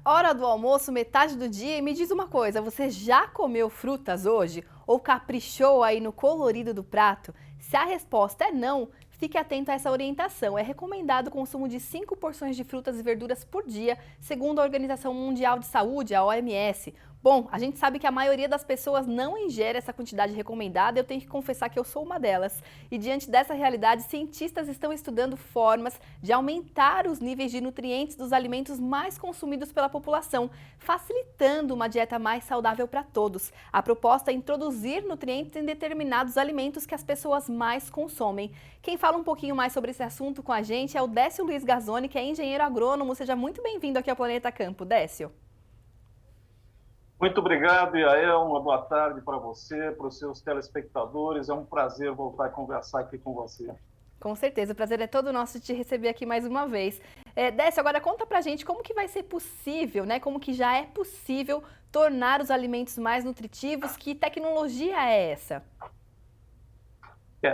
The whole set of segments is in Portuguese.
hora do almoço, metade do dia, e me diz uma coisa, você já comeu frutas hoje? Ou caprichou aí no colorido do prato? Se a resposta é não, fique atento a essa orientação. É recomendado o consumo de 5 porções de frutas e verduras por dia, segundo a Organização Mundial de Saúde, a OMS. Bom, a gente sabe que a maioria das pessoas não ingere essa quantidade recomendada, eu tenho que confessar que eu sou uma delas. E diante dessa realidade, cientistas estão estudando formas de aumentar os níveis de nutrientes dos alimentos mais consumidos pela população, facilitando uma dieta mais saudável para todos. A proposta é introduzir nutrientes em determinados alimentos que as pessoas mais consomem. Quem fala um pouquinho mais sobre esse assunto com a gente é o Décio Luiz Gazzoni, que é engenheiro agrônomo. Seja muito bem-vindo aqui ao Planeta Campo, Décio. Muito obrigado, Yael. Uma boa tarde para você, para os seus telespectadores. É um prazer voltar a conversar aqui com você. Com certeza, o prazer é todo nosso de te receber aqui mais uma vez. Décio, agora conta pra gente como que vai ser possível, né? Como que já é possível tornar os alimentos mais nutritivos? Que tecnologia é essa?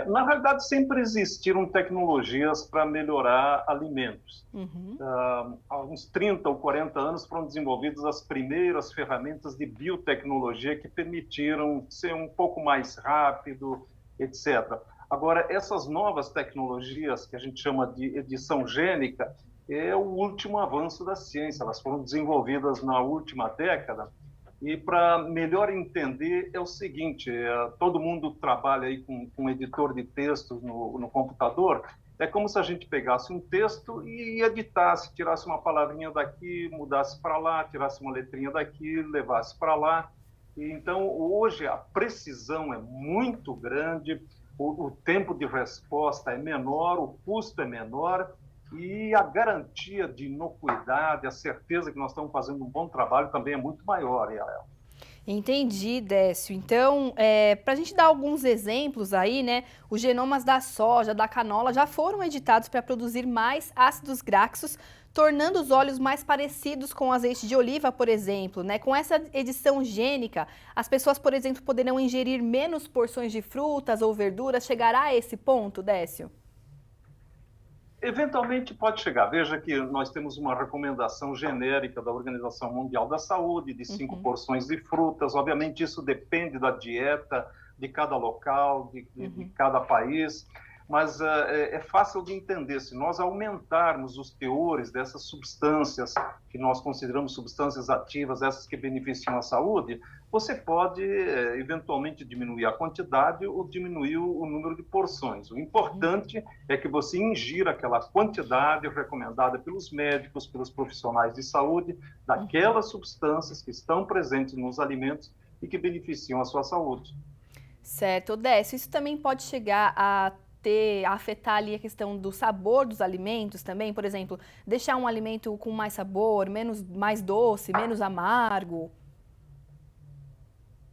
Na realidade, sempre existiram tecnologias para melhorar alimentos. Há uns 30 ou 40 anos foram desenvolvidas as primeiras ferramentas de biotecnologia que permitiram ser um pouco mais rápido, etc. Agora, essas novas tecnologias, que a gente chama de edição gênica, é o último avanço da ciência. Elas foram desenvolvidas na última década. E para melhor entender, é o seguinte, todo mundo trabalha aí com editor de textos no computador, é como se a gente pegasse um texto e editasse, tirasse uma palavrinha daqui, mudasse para lá, tirasse uma letrinha daqui, levasse para lá. E, então, hoje, a precisão é muito grande, o tempo de resposta é menor, o custo é menor, e a garantia de inocuidade, a certeza que nós estamos fazendo um bom trabalho também é muito maior, Yael. Entendi, Décio. Então, para a gente dar alguns exemplos aí, né? Os genomas da soja, da canola já foram editados para produzir mais ácidos graxos, tornando os óleos mais parecidos com o azeite de oliva, por exemplo, né? Com essa edição gênica, as pessoas, por exemplo, poderão ingerir menos porções de frutas ou verduras. Chegará a esse ponto, Décio? Eventualmente pode chegar. Veja que nós temos uma recomendação genérica da Organização Mundial da Saúde de 5 porções de frutas. Obviamente isso depende da dieta de cada local, de cada país, mas é fácil de entender. Se nós aumentarmos os teores dessas substâncias que nós consideramos substâncias ativas, essas que beneficiam a saúde, você pode eventualmente diminuir a quantidade ou diminuir o número de porções. O importante é que você ingira aquela quantidade recomendada pelos médicos, pelos profissionais de saúde, daquelas substâncias que estão presentes nos alimentos e que beneficiam a sua saúde. Certo, Décio, isso também pode chegar a afetar ali a questão do sabor dos alimentos também, por exemplo, deixar um alimento com mais sabor, mais doce, menos amargo?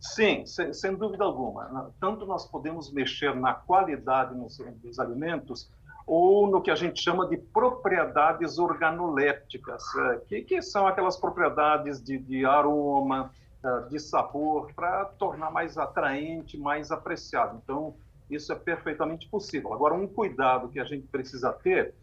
Sim, sem dúvida alguma. Tanto nós podemos mexer na qualidade dos alimentos ou no que a gente chama de propriedades organolépticas, que são aquelas propriedades de aroma, de sabor, para tornar mais atraente, mais apreciado. Então, isso é perfeitamente possível. Agora, um cuidado que a gente precisa ter,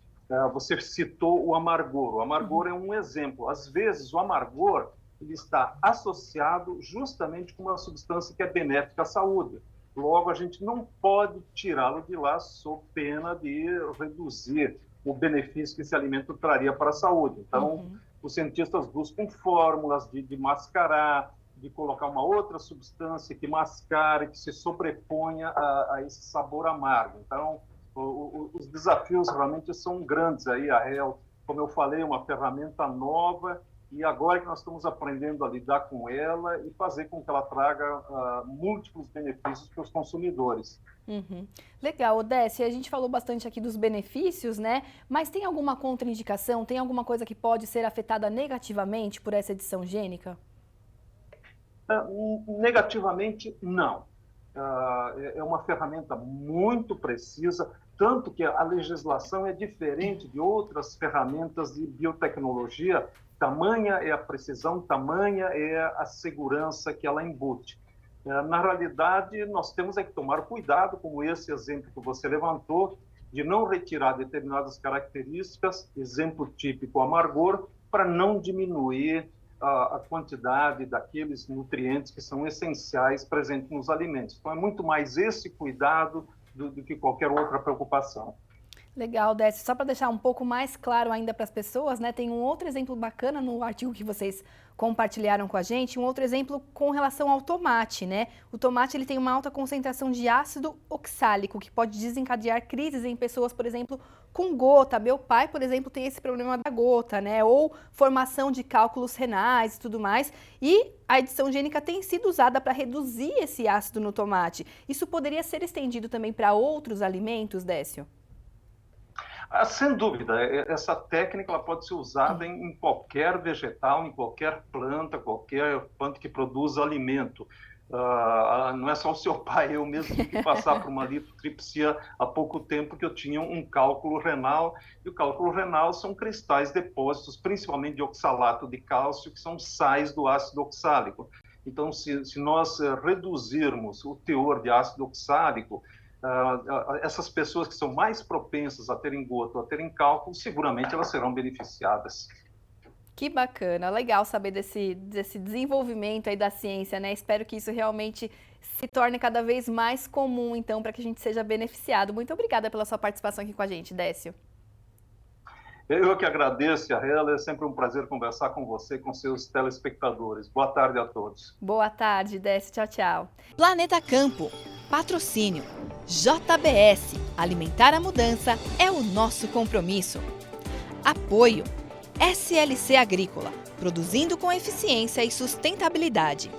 você citou o amargor. O amargor é um exemplo. Às vezes, o amargor ele está associado justamente com uma substância que é benéfica à saúde. Logo, a gente não pode tirá-lo de lá sob pena de reduzir o benefício que esse alimento traria para a saúde. Então, os cientistas buscam fórmulas de mascarar, de colocar uma outra substância que mascare, que se sobreponha a esse sabor amargo. Então, os desafios realmente são grandes aí. A Hel, como eu falei, é uma ferramenta nova e agora que nós estamos aprendendo a lidar com ela e fazer com que ela traga múltiplos benefícios para os consumidores. Legal, Odécia, a gente falou bastante aqui dos benefícios, né? Mas tem alguma contraindicação, tem alguma coisa que pode ser afetada negativamente por essa edição gênica? Negativamente, não. É uma ferramenta muito precisa, tanto que a legislação é diferente de outras ferramentas de biotecnologia, tamanha é a precisão, tamanha é a segurança que ela embute. Na realidade, nós temos que tomar cuidado, como esse exemplo que você levantou, de não retirar determinadas características, exemplo típico, amargor, para não diminuir a quantidade daqueles nutrientes que são essenciais presentes nos alimentos. Então, é muito mais esse cuidado do que qualquer outra preocupação. Legal, Décio. Só para deixar um pouco mais claro ainda para as pessoas, né? Tem um outro exemplo bacana no artigo que vocês compartilharam com a gente, um outro exemplo com relação ao tomate, né? O tomate ele tem uma alta concentração de ácido oxálico, que pode desencadear crises em pessoas, por exemplo, com gota. Meu pai, por exemplo, tem esse problema da gota, né? Ou formação de cálculos renais e tudo mais. E a edição gênica tem sido usada para reduzir esse ácido no tomate. Isso poderia ser estendido também para outros alimentos, Décio? Sem dúvida, essa técnica ela pode ser usada em qualquer vegetal, em qualquer planta que produza alimento. Não é só o seu pai, eu mesmo tive que passar por uma litotripsia há pouco tempo que eu tinha um cálculo renal, e o cálculo renal são cristais depósitos, principalmente de oxalato de cálcio, que são sais do ácido oxálico. Então, se nós reduzirmos o teor de ácido oxálico, essas pessoas que são mais propensas a terem gota ou a terem cálculo, seguramente elas serão beneficiadas. Que bacana, legal saber desse desenvolvimento aí da ciência, né? Espero que isso realmente se torne cada vez mais comum, então, para que a gente seja beneficiado. Muito obrigada pela sua participação aqui com a gente, Décio. Eu que agradeço, Arela, é sempre um prazer conversar com você e com seus telespectadores. Boa tarde a todos. Boa tarde, Décio. Tchau, tchau. Planeta Campo. Patrocínio. JBS. Alimentar a mudança é o nosso compromisso. Apoio. SLC Agrícola. Produzindo com eficiência e sustentabilidade.